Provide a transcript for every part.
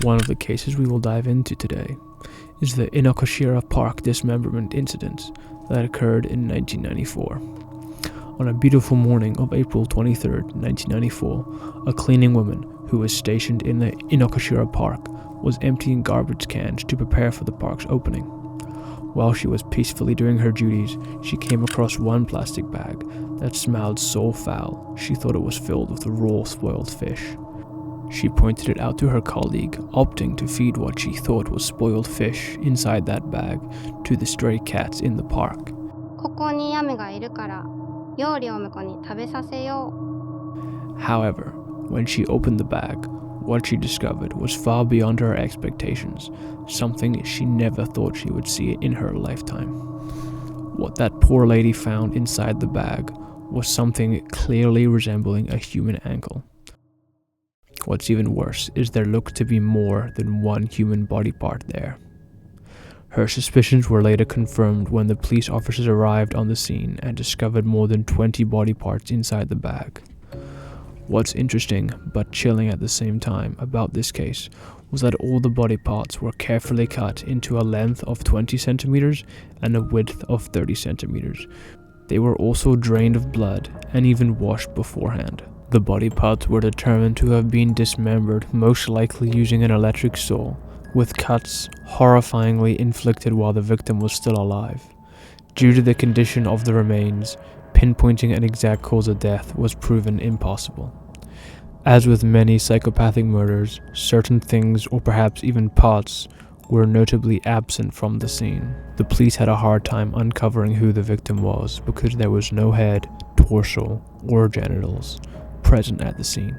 One of the cases we will dive into today is the Inokashira Park dismemberment incident that occurred in 1994. On a beautiful morning of April 23, 1994, a cleaning woman who was stationed in the Inokashira Park was emptying garbage cans to prepare for the park's opening. While she was peacefully doing her duties, she came across one plastic bag that smelled so foul she thought it was filled with raw spoiled fish. She pointed it out to her colleague, opting to feed what she thought was spoiled fish inside that bag to the stray cats in the park. However, when she opened the bag, what she discovered was far beyond her expectations, something she never thought she would see in her lifetime. What that poor lady found inside the bag was something clearly resembling a human ankle. What's even worse is there looked to be more than one human body part there. Her suspicions were later confirmed when the police officers arrived on the scene and discovered more than 20 body parts inside the bag. What's interesting, but chilling at the same time, about this case was that all the body parts were carefully cut into a length of 20 centimeters and a width of 30 centimeters. They were also drained of blood and even washed beforehand. The body parts were determined to have been dismembered, most likely using an electric saw, with cuts horrifyingly inflicted while the victim was still alive. Due to the condition of the remains, pinpointing an exact cause of death was proven impossible. As with many psychopathic murders, certain things, or perhaps even parts, were notably absent from the scene. The police had a hard time uncovering who the victim was because there was no head, torso, or genitals present at the scene.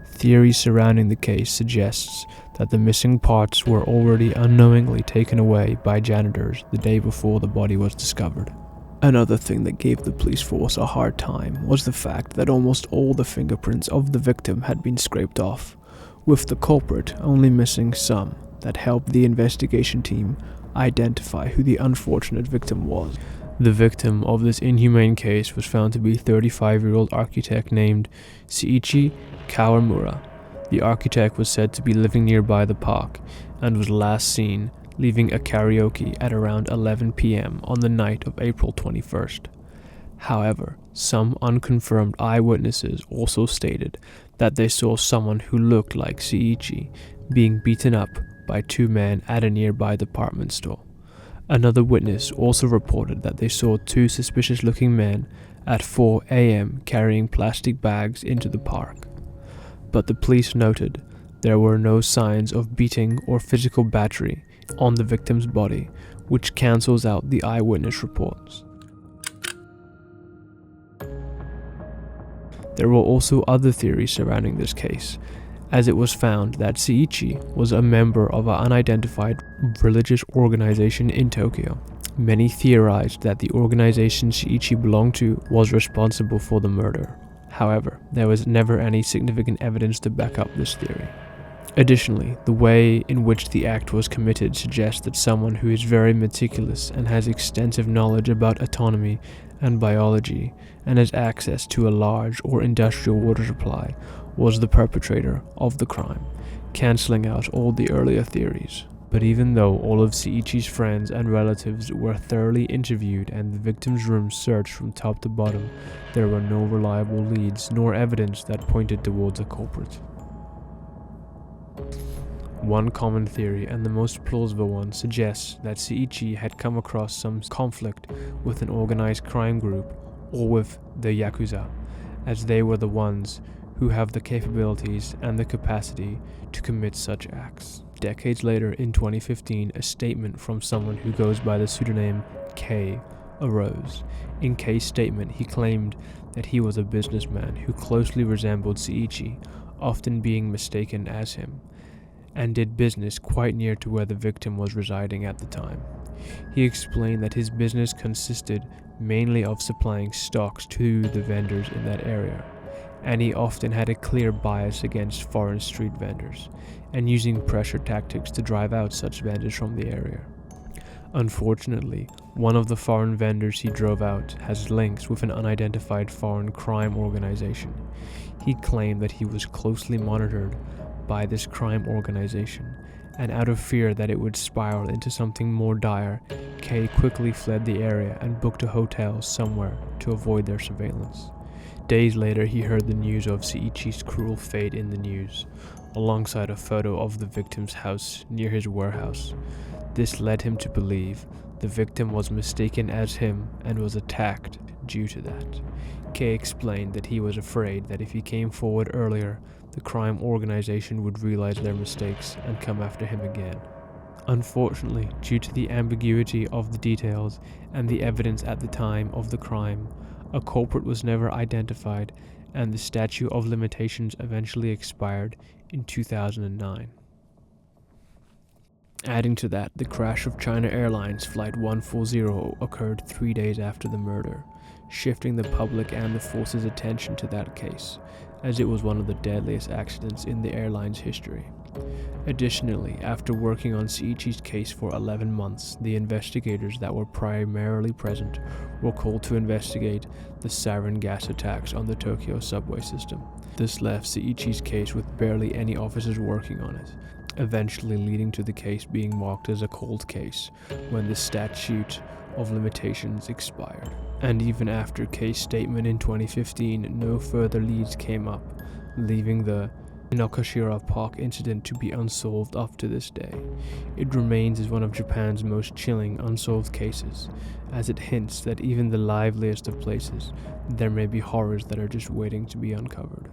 Theories surrounding the case suggests that the missing parts were already unknowingly taken away by janitors the day before the body was discovered. Another thing that gave the police force a hard time was the fact that almost all the fingerprints of the victim had been scraped off, with the culprit only missing some that helped the investigation team identify who the unfortunate victim was. The victim of this inhumane case was found to be 35-year-old architect named Seiichi Kawamura. The architect was said to be living nearby the park and was last seen leaving a karaoke at around 11 p.m. on the night of April 21st. However, some unconfirmed eyewitnesses also stated that they saw someone who looked like Seiichi being beaten up by two men at a nearby department store. Another witness also reported that they saw two suspicious-looking men at 4 a.m. carrying plastic bags into the park. But the police noted there were no signs of beating or physical battery on the victim's body, which cancels out the eyewitness reports. There were also other theories surrounding this case, as it was found that Seiichi was a member of an unidentified religious organization in Tokyo. Many theorized that the organization Seiichi belonged to was responsible for the murder. However, there was never any significant evidence to back up this theory. Additionally, the way in which the act was committed suggests that someone who is very meticulous and has extensive knowledge about anatomy and biology and has access to a large or industrial water supply was the perpetrator of the crime, cancelling out all the earlier theories. But even though all of Seiichi's friends and relatives were thoroughly interviewed and the victim's room searched from top to bottom, there were no reliable leads nor evidence that pointed towards a culprit. One common theory, and the most plausible one, suggests that Seiichi had come across some conflict with an organized crime group or with the Yakuza, as they were the ones who have the capabilities and the capacity to commit such acts. Decades later, in 2015, a statement from someone who goes by the pseudonym K arose. In K's statement, he claimed that he was a businessman who closely resembled Seiichi, often being mistaken as him, and did business quite near to where the victim was residing at the time. He explained that his business consisted mainly of supplying stocks to the vendors in that area, and he often had a clear bias against foreign street vendors, and using pressure tactics to drive out such vendors from the area. Unfortunately, one of the foreign vendors he drove out has links with an unidentified foreign crime organization. He claimed that he was closely monitored by this crime organization, and out of fear that it would spiral into something more dire, Kay quickly fled the area and booked a hotel somewhere to avoid their surveillance. Days later, he heard the news of Seiichi's cruel fate in the news, alongside a photo of the victim's house near his warehouse. This led him to believe the victim was mistaken as him and was attacked due to that. Kay explained that he was afraid that if he came forward earlier, the crime organization would realize their mistakes and come after him again. Unfortunately, due to the ambiguity of the details and the evidence at the time of the crime, a culprit was never identified, and the statute of limitations eventually expired in 2009. Adding to that, the crash of China Airlines Flight 140 occurred 3 days after the murder, shifting the public and the force's attention to that case, as it was one of the deadliest accidents in the airline's history. Additionally, after working on Seiichi's case for 11 months, the investigators that were primarily present were called to investigate the sarin gas attacks on the Tokyo subway system. This left Seiichi's case with barely any officers working on it, eventually leading to the case being marked as a cold case when the statute of limitations expired. And even after Kay's statement in 2015, no further leads came up, leaving the Inokashira Park incident to be unsolved up to this day. It remains as one of Japan's most chilling unsolved cases, as it hints that even the liveliest of places, there may be horrors that are just waiting to be uncovered.